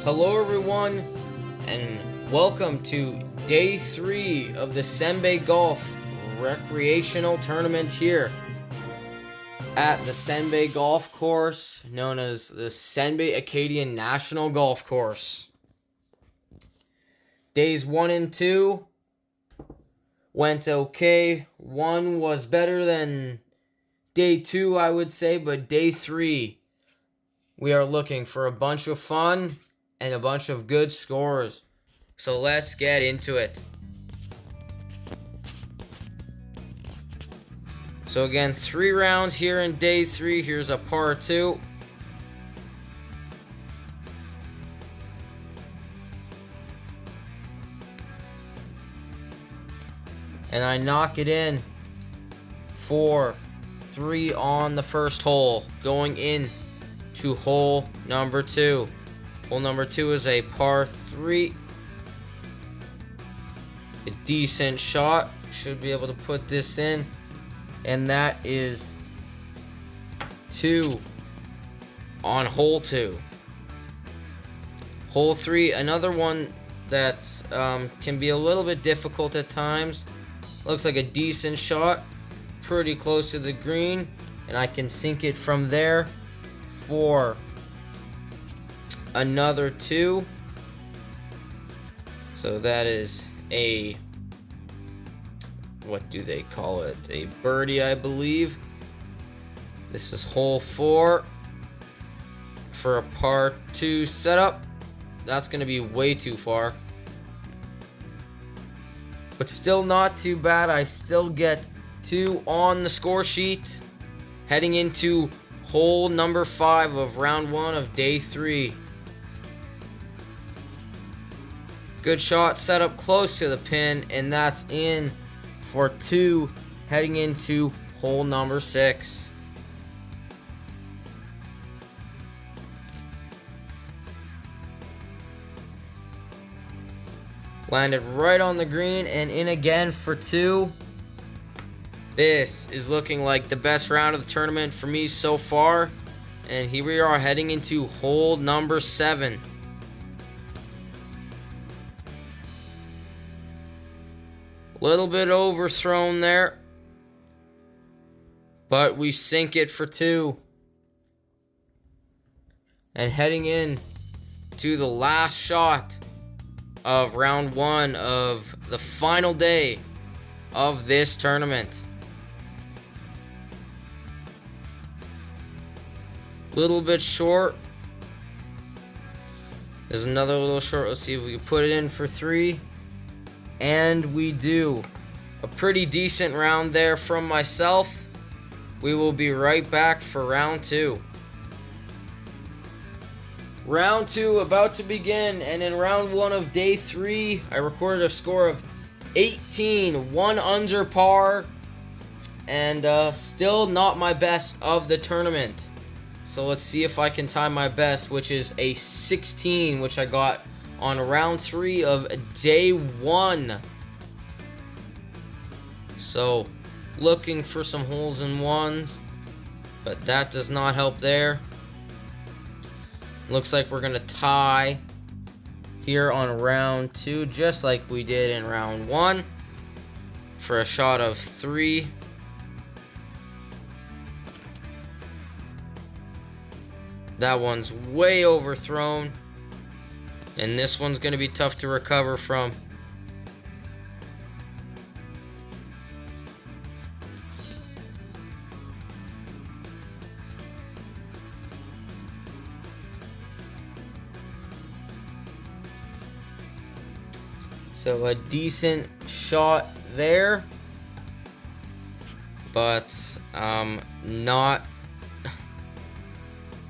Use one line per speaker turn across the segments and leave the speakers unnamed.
Hello everyone, and welcome to day 3 of the Senbay Golf Recreational Tournament here at the Senbay Golf Course, known as the Senbay Acadian National Golf Course. Days 1 and 2 went okay. 1 was better than day 2, I would say, but day 3, we are looking for a bunch of fun and a bunch of good scores. So let's get into it. So again, 3 rounds here in day 3. Here's a par 2. And I knock it in for 3 on the first hole, going in to hole number 2. Hole number 2 is a par 3. A decent shot. Should be able to put this in. And that is 2 on hole 2. Hole 3, another one that can be a little bit difficult at times. Looks like a decent shot. Pretty close to the green. And I can sink it from there for another 2. So that is a, what do they call it? A birdie, I believe. This is hole 4 for a par 2 setup. That's going to be way too far. But still not too bad. I still get 2 on the score sheet. Heading into hole number 5 of round 1 of day 3. Good shot, set up close to the pin, and that's in for 2, heading into hole number 6. Landed right on the green and in again for 2. This is looking like the best round of the tournament for me so far. And here we are heading into hole number 7. Little bit overthrown there, but we sink it for 2. And heading in to the last shot of round 1 of the final day of this tournament. Little bit short. There's another little short. Let's see if we can put it in for 3. And we do. A pretty decent round there from myself. We will be right back for round 2. Round 2 about to begin, and in round 1 of day 3, I recorded a score of 18, 1 under par, and still not my best of the tournament. So let's see if I can tie my best, which is a 16, which I got on round 3 of day 1. So, looking for some holes in ones, but that does not help there. Looks like we're going to tie here on round 2, just like we did in round 1, for a shot of 3. That one's way overthrown. And this one's going to be tough to recover from. So a decent shot there. But not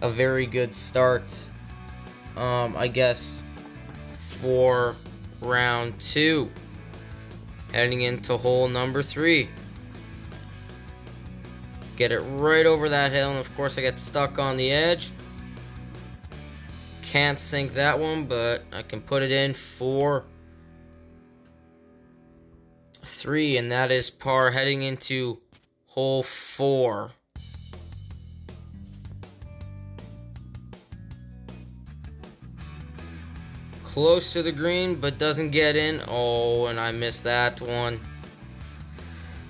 a very good start, I guess, for round 2, heading into hole number 3. Get it right over that hill, and of course I get stuck on the edge. Can't sink that one, but I can put it in for 3, and that is par, heading into hole 4. close to the green, but doesn't get in. Oh, and I missed that one.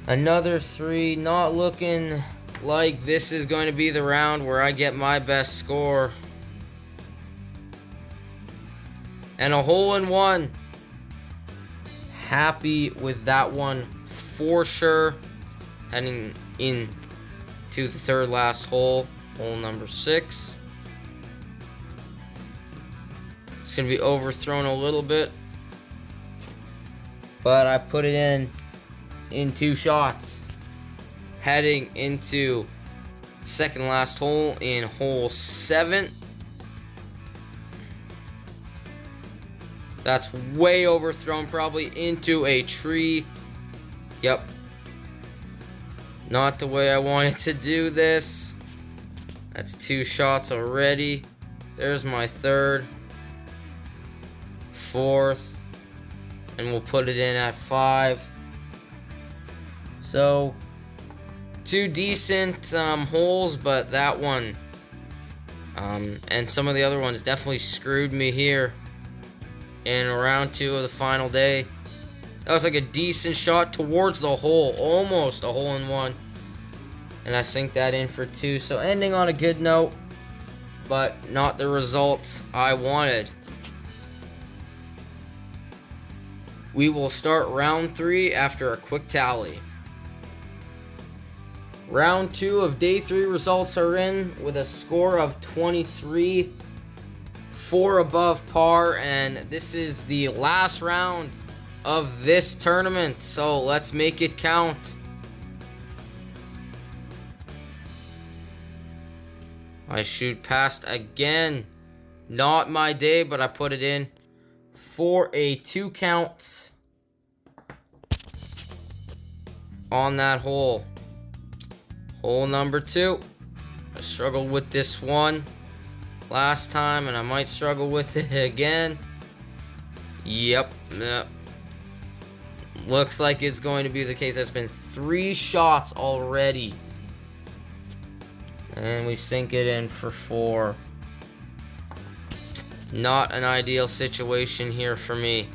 Another 3. Not looking like this is going to be the round where I get my best score. And a hole in one. Happy with that one for sure. Heading in to the third last hole, hole number 6. It's going to be overthrown a little bit, but I put it in 2 shots. Heading into second last hole in hole 7. That's way overthrown, probably into a tree. Yep. Not the way I wanted to do this. That's 2 shots already. There's my third, fourth, and we'll put it in at 5. So 2 decent holes, but that one and some of the other ones definitely screwed me here in round 2 of the final day. That was like a decent shot towards the hole, almost a hole in one, and I sink that in for 2. So ending on a good note, but not the result I wanted. We will start round 3 after a quick tally. Round 2 of day 3 results are in with a score of 23, 4 above par, and this is the last round of this tournament, so let's make it count. I shoot past again. Not my day, but I put it in for a 2 count on that hole. Hole number 2. I struggled with this one last time, and I might struggle with it again. Yep. Looks like it's going to be the case. That's been 3 shots already. And we sink it in for 4. Not an ideal situation here for me.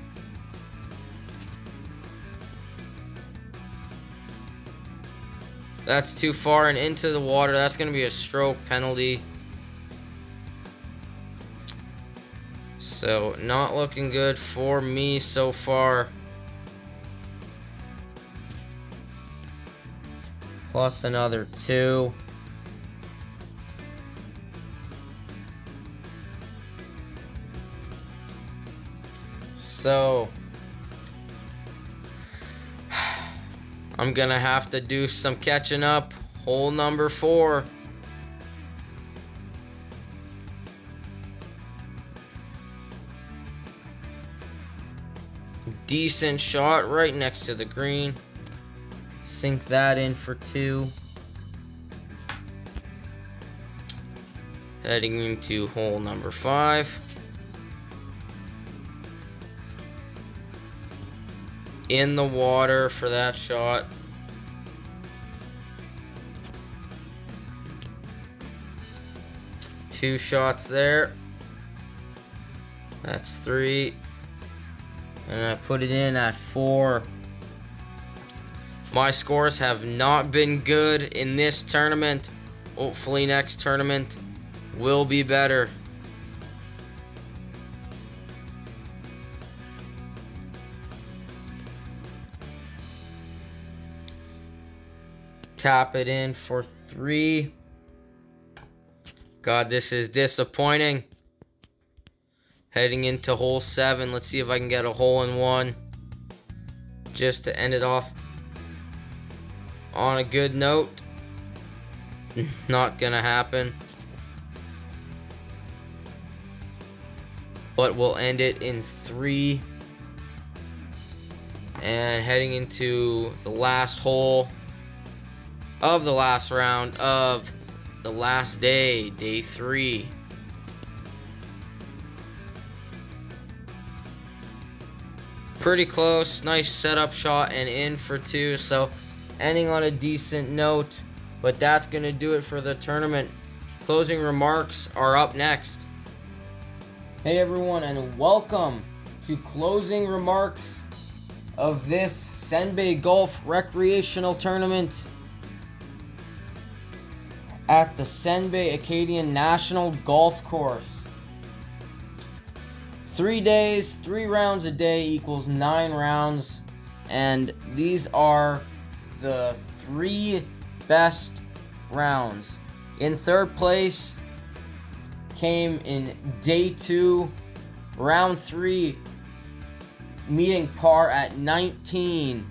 That's too far and into the water. That's going to be a stroke penalty. So, not looking good for me so far. Plus another 2. So, I'm gonna have to do some catching up. Hole number 4. Decent shot right next to the green. Sink that in for 2. Heading into hole number 5. In the water for that shot. Two shots there. That's 3. And I put it in at 4. My scores have not been good in this tournament. Hopefully next tournament will be better. Tap it in for 3. God, this is disappointing. Heading into hole 7. Let's see if I can get a hole in one. Just to end it off on a good note. Not gonna happen. But we'll end it in 3. And heading into the last hole of the last round of the last day, day 3. Pretty close. Nice setup shot and in for 2. So ending on a decent note. But that's going to do it for the tournament. Closing remarks are up next. Hey everyone, and welcome to closing remarks of this Senbay Golf Recreational Tournament at the Senbay Acadian National Golf Course. 3 days, 3 rounds a day equals 9 rounds, and these are the 3 best rounds. In third place came in day 2, round 3, meeting par at 19.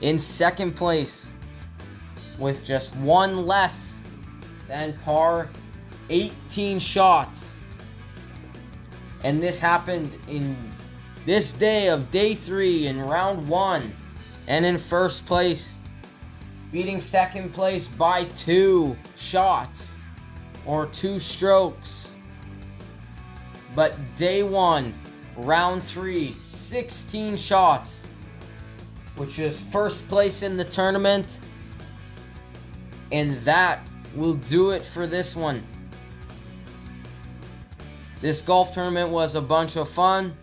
In second place, with just 1 less than par, 18 shots. And this happened in this day of day 3 in round 1. And in first place, beating second place by 2 shots or 2 strokes. But day 1, round 3, 16 shots, which is first place in the tournament. And that will do it for this one. This golf tournament was a bunch of fun,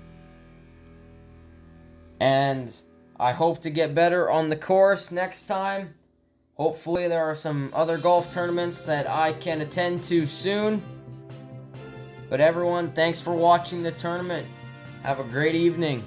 and I hope to get better on the course next time. Hopefully there are some other golf tournaments that I can attend to soon. But everyone, thanks for watching the tournament. Have a great evening.